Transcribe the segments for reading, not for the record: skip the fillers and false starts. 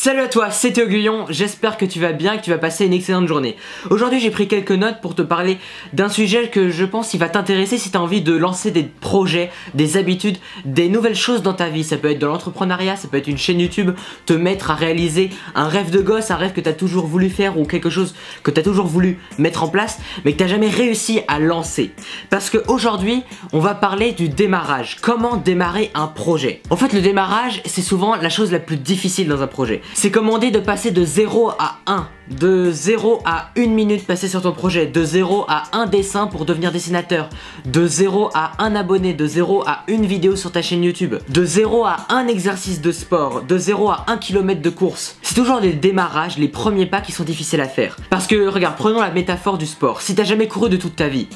Salut à toi, c'est Théo Guyon, j'espère que tu vas bien, que tu vas passer une excellente journée. Aujourd'hui j'ai pris quelques notes pour te parler d'un sujet que je pense qui va t'intéresser si tu as envie de lancer des projets, des habitudes, des nouvelles choses dans ta vie. Ça peut être de l'entrepreneuriat, ça peut être une chaîne YouTube, te mettre à réaliser un rêve de gosse, un rêve que tu as toujours voulu faire ou quelque chose que tu as toujours voulu mettre en place mais que tu n'as jamais réussi à lancer. Parce qu'aujourd'hui on va parler du démarrage, comment démarrer un projet. En fait le démarrage c'est souvent la chose la plus difficile dans un projet. C'est comme on dit de passer de 0 à 1, de 0 à 1 minute passée sur ton projet, de 0 à 1 dessin pour devenir dessinateur, de 0 à 1 abonné, de 0 à 1 vidéo sur ta chaîne YouTube, de 0 à 1 exercice de sport, de 0 à 1 km de course. C'est toujours les démarrages, les premiers pas qui sont difficiles à faire. Parce que regarde, prenons la métaphore du sport. Si t'as jamais couru de toute ta vie,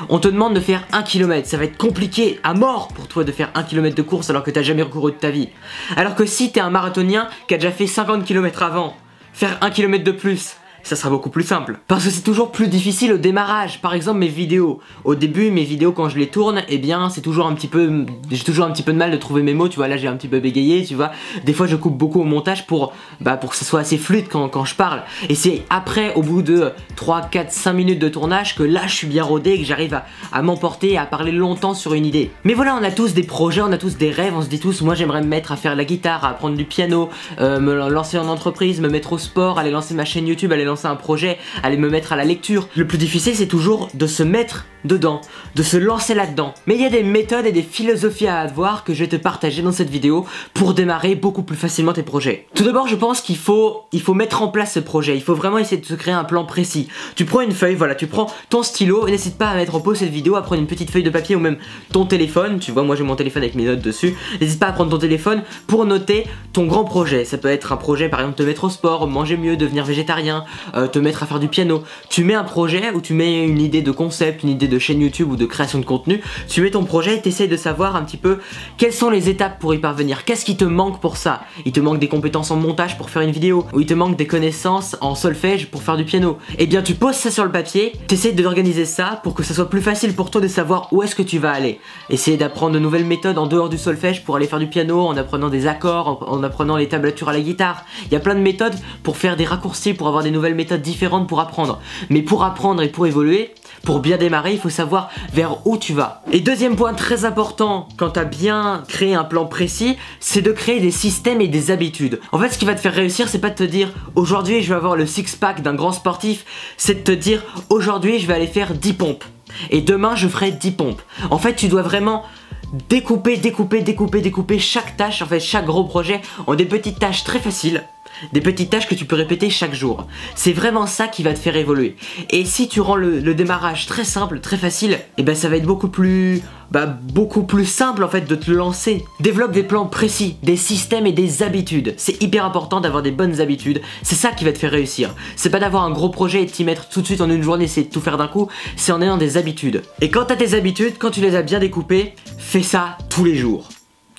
on te demande de faire 1 km, ça va être compliqué à mort pour toi de faire 1 km de course alors que t'as jamais couru de ta vie. Alors que si t'es un marathonien qui a déjà fait 50 km avant, faire 1 km de plus, ça sera beaucoup plus simple. Parce que c'est toujours plus difficile au démarrage. Par exemple mes vidéos. Au début mes vidéos quand je les tourne, eh bien c'est toujours un petit peu... J'ai toujours un petit peu de mal de trouver mes mots, tu vois, là j'ai un petit peu bégayé, tu vois. Des fois je coupe beaucoup au montage pour que ce soit assez fluide quand je parle. Et c'est après, au bout de 3, 4, 5 minutes de tournage que là je suis bien rodé et que j'arrive à m'emporter et à parler longtemps sur une idée. Mais voilà, on a tous des projets, on a tous des rêves, on se dit tous, moi j'aimerais me mettre à faire la guitare, à apprendre du piano, me lancer en entreprise, me mettre au sport, aller lancer ma chaîne YouTube, aller lancer un projet, aller me mettre à la lecture. Le plus difficile c'est toujours de se mettre dedans, de se lancer là-dedans. Mais il y a des méthodes et des philosophies à avoir que je vais te partager dans cette vidéo pour démarrer beaucoup plus facilement tes projets. Tout d'abord je pense qu'il faut mettre en place ce projet, il faut vraiment essayer de se créer un plan précis. Tu prends une feuille, voilà, tu prends ton stylo et n'hésite pas à mettre en pause cette vidéo, à prendre une petite feuille de papier ou même ton téléphone, tu vois moi j'ai mon téléphone avec mes notes dessus, n'hésite pas à prendre ton téléphone pour noter ton grand projet. Ça peut être un projet par exemple te mettre au sport, manger mieux, devenir végétarien, te mettre à faire du piano. Tu mets un projet ou tu mets une idée de concept, une idée de chaîne YouTube ou de création de contenu, tu mets ton projet et tu essaies de savoir un petit peu quelles sont les étapes pour y parvenir, qu'est-ce qui te manque pour ça. Il te manque des compétences en montage pour faire une vidéo, ou il te manque des connaissances en solfège pour faire du piano. Et bien tu poses ça sur le papier, tu essaies d'organiser ça pour que ça soit plus facile pour toi de savoir où est-ce que tu vas aller. Essayer d'apprendre de nouvelles méthodes en dehors du solfège pour aller faire du piano, en apprenant des accords, en apprenant les tablatures à la guitare. Il y a plein de méthodes pour faire des raccourcis, pour avoir des nouvelles méthodes différentes pour apprendre. Mais pour apprendre et pour évoluer, pour bien démarrer, il faut savoir vers où tu vas. Et deuxième point très important quand tu as bien créé un plan précis, c'est de créer des systèmes et des habitudes. En fait, ce qui va te faire réussir, c'est pas de te dire aujourd'hui je vais avoir le six-pack d'un grand sportif, c'est de te dire aujourd'hui je vais aller faire 10 pompes. Et demain je ferai 10 pompes. En fait, tu dois vraiment découper chaque tâche, en fait chaque gros projet en des petites tâches très faciles. Des petites tâches que tu peux répéter chaque jour. C'est vraiment ça qui va te faire évoluer. Et si tu rends le démarrage très simple, très facile, et ben ça va être beaucoup plus simple en fait de te lancer. Développe des plans précis, des systèmes et des habitudes. C'est hyper important d'avoir des bonnes habitudes. C'est ça qui va te faire réussir. C'est pas d'avoir un gros projet et de t'y mettre tout de suite en une journée, c'est de tout faire d'un coup. C'est en ayant des habitudes. Et quand tu as tes habitudes, quand tu les as bien découpées, fais ça tous les jours.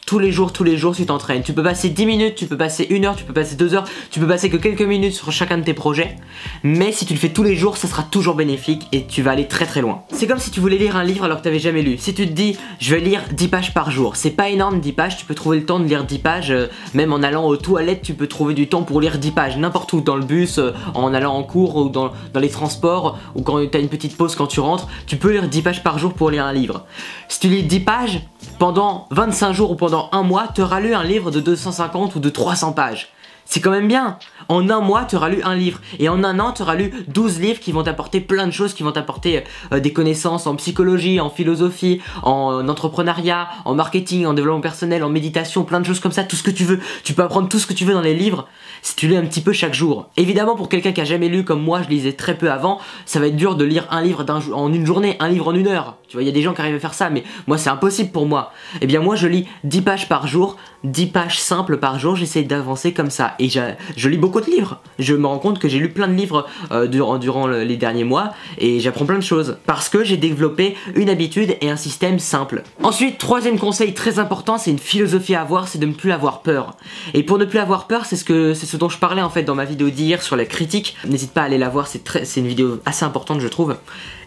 Tous les jours, tu t'entraînes. Tu peux passer 10 minutes, tu peux passer 1 heure, tu peux passer 2 heures, tu peux passer que quelques minutes sur chacun de tes projets. Mais si tu le fais tous les jours, ça sera toujours bénéfique et tu vas aller très très loin. C'est comme si tu voulais lire un livre alors que tu n'avais jamais lu. Si tu te dis, je vais lire 10 pages par jour, c'est pas énorme 10 pages, tu peux trouver le temps de lire 10 pages, même en allant aux toilettes, tu peux trouver du temps pour lire 10 pages, n'importe où, dans le bus, en allant en cours ou dans les transports, ou quand tu as une petite pause quand tu rentres, tu peux lire 10 pages par jour pour lire un livre. Si tu lis 10 pages, pendant 25 jours ou pendant un mois, tu auras lu un livre de 250 ou de 300 pages. C'est quand même bien. En un mois, tu auras lu un livre. Et en un an, tu auras lu 12 livres qui vont t'apporter plein de choses, qui vont t'apporter des connaissances en psychologie, en philosophie, en entrepreneuriat, en marketing, en développement personnel, en méditation, plein de choses comme ça, tout ce que tu veux. Tu peux apprendre tout ce que tu veux dans les livres si tu lis un petit peu chaque jour. Évidemment, pour quelqu'un qui a jamais lu comme moi, je lisais très peu avant, ça va être dur de lire un livre en une journée, un livre en 1 heure. Tu vois, il y a des gens qui arrivent à faire ça, mais moi, c'est impossible pour moi. Eh bien, moi, je lis 10 pages par jour, 10 pages simples par jour, j'essaie d'avancer comme ça. Et je lis beaucoup de livres. Je me rends compte que j'ai lu plein de livres durant les derniers mois et j'apprends plein de choses parce que j'ai développé une habitude et un système simple. Ensuite, troisième conseil très important, c'est une philosophie à avoir, c'est de ne plus avoir peur. Et pour ne plus avoir peur, c'est ce dont je parlais en fait dans ma vidéo d'hier sur la critique. N'hésite pas à aller la voir, c'est une vidéo assez importante je trouve.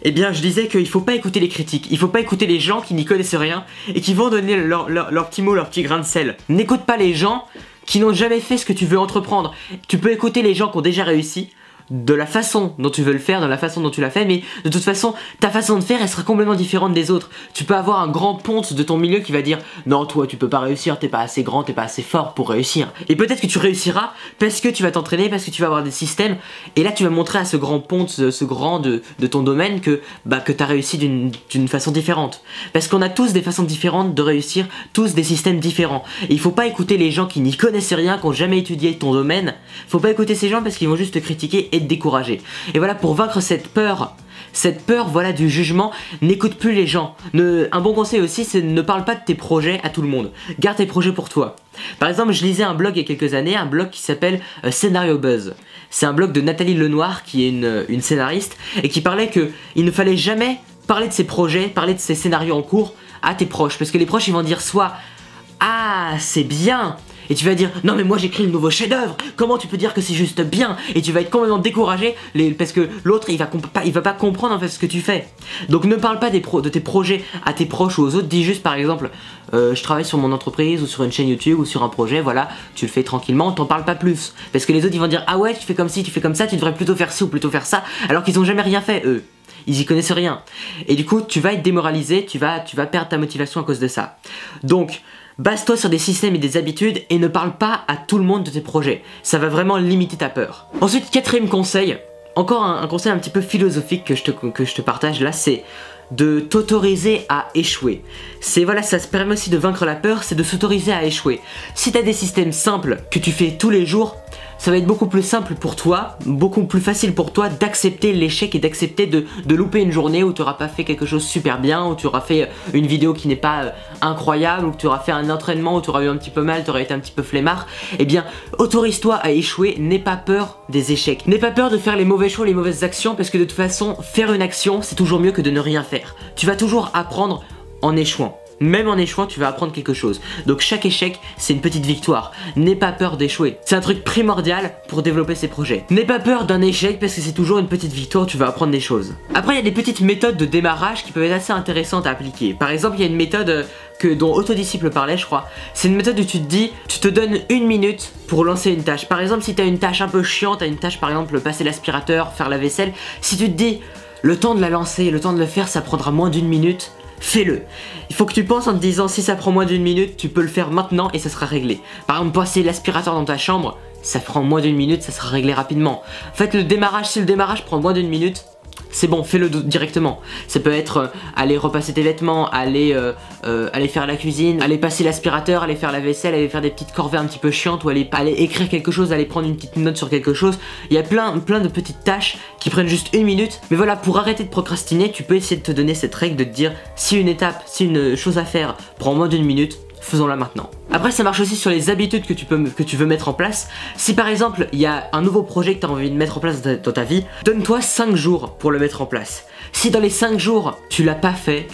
Eh bien, je disais qu'il faut pas écouter les critiques, il faut pas écouter les gens qui n'y connaissent rien et qui vont donner leur petit mot, leur petit grain de sel. N'écoute pas les gens qui n'ont jamais fait ce que tu veux entreprendre. Tu peux écouter les gens qui ont déjà réussi, de la façon dont tu veux le faire, de la façon dont tu l'as fait, mais de toute façon, ta façon de faire, elle sera complètement différente des autres. Tu peux avoir un grand ponte de ton milieu qui va dire « Non, toi, tu peux pas réussir, t'es pas assez grand, t'es pas assez fort pour réussir. » Et peut-être que tu réussiras parce que tu vas t'entraîner, parce que tu vas avoir des systèmes, et là, tu vas montrer à ce grand ponte, ce grand de ton domaine que t'as réussi d'une façon différente. Parce qu'on a tous des façons différentes de réussir, tous des systèmes différents. Et il faut pas écouter les gens qui n'y connaissent rien, qui ont jamais étudié ton domaine. Faut pas écouter ces gens parce qu'ils vont juste te critiquer et te décourager. Et voilà, pour vaincre cette peur, voilà, du jugement, n'écoute plus les gens. Un bon conseil aussi, c'est ne parle pas de tes projets à tout le monde. Garde tes projets pour toi. Par exemple, je lisais un blog il y a quelques années, un blog qui s'appelle Scénario Buzz. C'est un blog de Nathalie Lenoir, qui est une scénariste, et qui parlait que il ne fallait jamais parler de ses projets, parler de ses scénarios en cours à tes proches. Parce que les proches, ils vont dire soit « Ah, c'est bien !» Et tu vas dire « Non mais moi j'écris le nouveau chef-d'œuvre, comment tu peux dire que c'est juste bien ?» Et tu vas être complètement découragé parce que l'autre il va pas comprendre en fait ce que tu fais. Donc ne parle pas de tes projets à tes proches ou aux autres, dis juste par exemple je travaille sur mon entreprise ou sur une chaîne YouTube ou sur un projet, voilà, tu le fais tranquillement, t'en parles pas plus. Parce que les autres ils vont dire « Ah ouais, tu fais comme ci, tu fais comme ça, tu devrais plutôt faire ci ou plutôt faire ça » alors qu'ils ont jamais rien fait eux. Ils y connaissent rien. Et du coup tu vas être démoralisé, tu vas perdre ta motivation à cause de ça. Donc base-toi sur des systèmes et des habitudes et ne parle pas à tout le monde de tes projets. Ça va vraiment limiter ta peur. Ensuite, quatrième conseil, encore un conseil un petit peu philosophique que je te partage là, c'est de t'autoriser à échouer. Voilà, ça se permet aussi de vaincre la peur, c'est de s'autoriser à échouer. Si tu as des systèmes simples que tu fais tous les jours, ça va être beaucoup plus simple pour toi, beaucoup plus facile pour toi d'accepter l'échec et d'accepter de louper une journée où tu n'auras pas fait quelque chose super bien, où tu auras fait une vidéo qui n'est pas incroyable, où tu auras fait un entraînement où tu auras eu un petit peu mal, tu auras été un petit peu flemmard. Eh bien, autorise-toi à échouer, n'aie pas peur des échecs. N'aie pas peur de faire les mauvais choix, les mauvaises actions, parce que de toute façon, faire une action, c'est toujours mieux que de ne rien faire. Tu vas toujours apprendre en échouant. Même en échouant, tu vas apprendre quelque chose. Donc chaque échec, c'est une petite victoire. N'aie pas peur d'échouer. C'est un truc primordial pour développer ses projets. N'aie pas peur d'un échec parce que c'est toujours une petite victoire, tu vas apprendre des choses. Après, il y a des petites méthodes de démarrage qui peuvent être assez intéressantes à appliquer. Par exemple, il y a une méthode dont Autodisciple parlait, je crois. C'est une méthode où tu te dis, tu te donnes 1 minute pour lancer une tâche. Par exemple, si tu as une tâche un peu chiante, tu as une tâche par exemple, passer l'aspirateur, faire la vaisselle. Si tu te dis, le temps de la lancer, le temps de le faire, ça prendra moins d'1 minute. Fais-le. Il faut que tu penses en te disant si ça prend moins d'1 minute, tu peux le faire maintenant et ça sera réglé. Par exemple, passer l'aspirateur dans ta chambre, ça prend moins d'1 minute, ça sera réglé rapidement. En fait, le démarrage, si le démarrage prend moins d'1 minute, c'est bon, fais-le directement. Ça peut être aller repasser tes vêtements, aller faire la cuisine, aller passer l'aspirateur, aller faire la vaisselle, aller faire des petites corvées un petit peu chiantes ou aller écrire quelque chose, aller prendre une petite note sur quelque chose. Il y a plein de petites tâches qui prennent juste 1 minute. Mais voilà, pour arrêter de procrastiner, tu peux essayer de te donner cette règle de te dire si une chose à faire prend moins d'1 minute, faisons-la maintenant. Après, ça marche aussi sur les habitudes que tu veux mettre en place. Si par exemple, il y a un nouveau projet que tu as envie de mettre en place dans ta vie, donne-toi 5 jours pour le mettre en place. Si dans les 5 jours, tu l'as pas fait,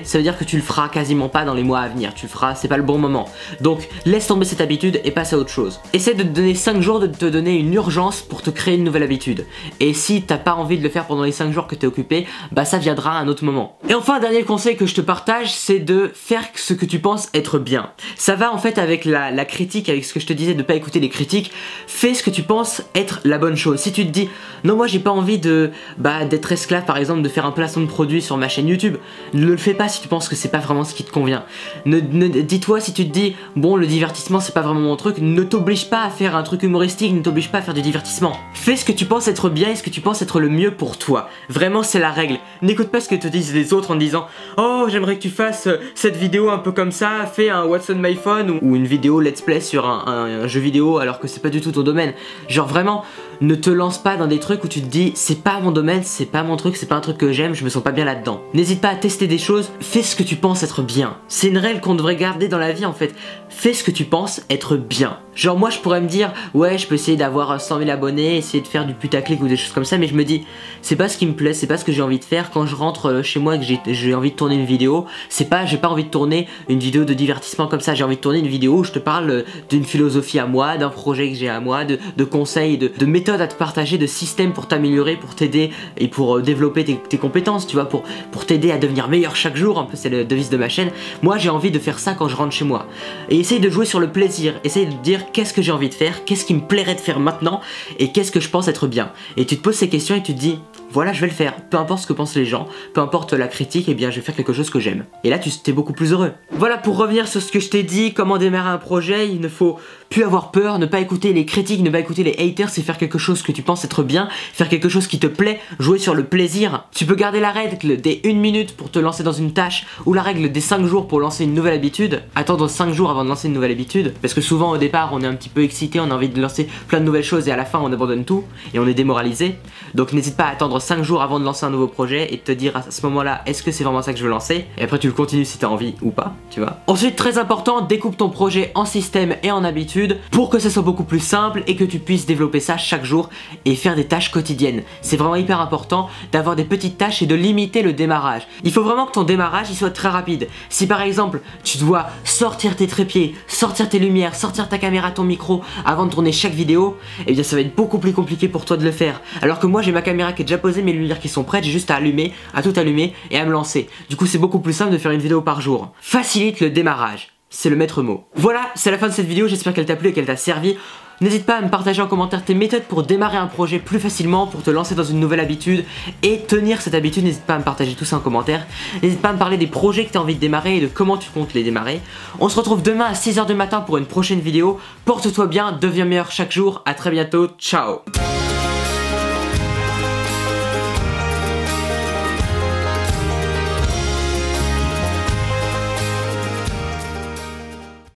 ça veut dire que tu le feras quasiment pas dans les mois à venir. Tu le feras, c'est pas le bon moment. Donc, laisse tomber cette habitude et passe à autre chose. Essaie de te donner 5 jours, de te donner une urgence pour te créer une nouvelle habitude. Et si t'as pas envie de le faire pendant les 5 jours que t'es occupé, bah ça viendra à un autre moment. Et enfin, un dernier conseil que je te partage, c'est de faire ce que tu penses être bien. Ça va en fait avec la critique, avec ce que je te disais de pas écouter les critiques. Fais ce que tu penses être la bonne chose. Si tu te dis non, moi j'ai pas envie d'être esclave par exemple, de faire un placement de produit sur ma chaîne YouTube, ne le fais pas si tu penses que c'est pas vraiment ce qui te convient. Dis-toi, si tu te dis bon, le divertissement c'est pas vraiment mon truc, ne t'oblige pas à faire un truc humoristique, ne t'oblige pas à faire du divertissement. Fais ce que tu penses être bien et ce que tu penses être le mieux pour toi. Vraiment, c'est la règle. N'écoute pas ce que te disent les autres en disant oh, j'aimerais que tu fasses cette vidéo un peu comme ça, fais un What's on my phone ou une vidéo let's play sur un jeu vidéo alors que c'est pas du tout ton domaine. Genre vraiment, ne te lance pas dans des trucs où tu te dis c'est pas mon domaine, c'est pas mon truc, c'est pas un truc que j'aime, je me sens pas bien là-dedans. N'hésite pas à tester des choses, fais ce que tu penses être bien. C'est une règle qu'on devrait garder dans la vie en fait. Fais ce que tu penses être bien. Genre moi je pourrais me dire ouais, je peux essayer d'avoir 100 000 abonnés, essayer de faire du putaclic ou des choses comme ça, mais je me dis c'est pas ce qui me plaît, c'est pas ce que j'ai envie de faire. Quand je rentre chez moi et que j'ai envie de tourner une vidéo, j'ai pas envie de tourner une vidéo de divertissement comme ça, j'ai envie de tourner une vidéo où je te parle d'une philosophie à moi, d'un projet que j'ai à moi, de conseils, de méthodes à te partager, de systèmes pour t'améliorer, pour t'aider et pour développer tes compétences, tu vois, pour t'aider à devenir meilleur chaque jour, un peu c'est le devise de ma chaîne. Moi j'ai envie de faire ça quand je rentre chez moi. Et essaye de jouer sur le plaisir, essaye de dire qu'est-ce que j'ai envie de faire, qu'est-ce qui me plairait de faire maintenant et qu'est-ce que je pense être bien. Et tu te poses ces questions et tu te dis voilà, je vais le faire, peu importe ce que pensent les gens, peu importe la critique, eh bien je vais faire quelque chose que j'aime. Et là tu es beaucoup plus heureux. Voilà, pour revenir sur ce que je t'ai dit, comment démarrer un projet, il ne faut plus avoir peur, ne pas écouter les critiques, ne pas écouter les haters, c'est faire quelque chose que tu penses être bien, faire quelque chose qui te plaît, jouer sur le plaisir. Tu peux garder la règle des 1 minute pour te lancer dans une tâche, ou la règle des 5 jours pour lancer une nouvelle habitude. Attendre 5 jours avant de lancer une nouvelle habitude, parce que souvent au départ on est un petit peu excité, on a envie de lancer plein de nouvelles choses et à la fin on abandonne tout, et on est démoralisé. Donc n'hésite pas à attendre 5 jours avant de lancer un nouveau projet et de te dire à ce moment là est-ce que c'est vraiment ça que je veux lancer, et après tu le continues si t'as envie ou pas, tu vois. Ensuite, très important, découpe ton projet en système et en habitude pour que ça soit beaucoup plus simple et que tu puisses développer ça chaque jour et faire des tâches quotidiennes. C'est vraiment hyper important d'avoir des petites tâches et de limiter le démarrage. Il faut vraiment que ton démarrage il soit très rapide. Si par exemple tu dois sortir tes trépieds, sortir tes lumières, sortir ta caméra, ton micro avant de tourner chaque vidéo, eh bien ça va être beaucoup plus compliqué pour toi de le faire. Alors que moi j'ai ma caméra qui est déjà posée, mes lumières qui sont prêtes, j'ai juste à allumer, à tout allumer et à me lancer. Du coup c'est beaucoup plus simple de faire une vidéo par jour. Facilite le démarrage, c'est le maître mot. Voilà, c'est la fin de cette vidéo, j'espère qu'elle t'a plu et qu'elle t'a servi. N'hésite pas à me partager en commentaire tes méthodes pour démarrer un projet plus facilement, pour te lancer dans une nouvelle habitude et tenir cette habitude. N'hésite pas à me partager tout ça en commentaire. N'hésite pas à me parler des projets que tu as envie de démarrer et de comment tu comptes les démarrer. On se retrouve demain à 6 h du matin pour une prochaine vidéo. Porte-toi bien, deviens meilleur chaque jour. À très bientôt, ciao.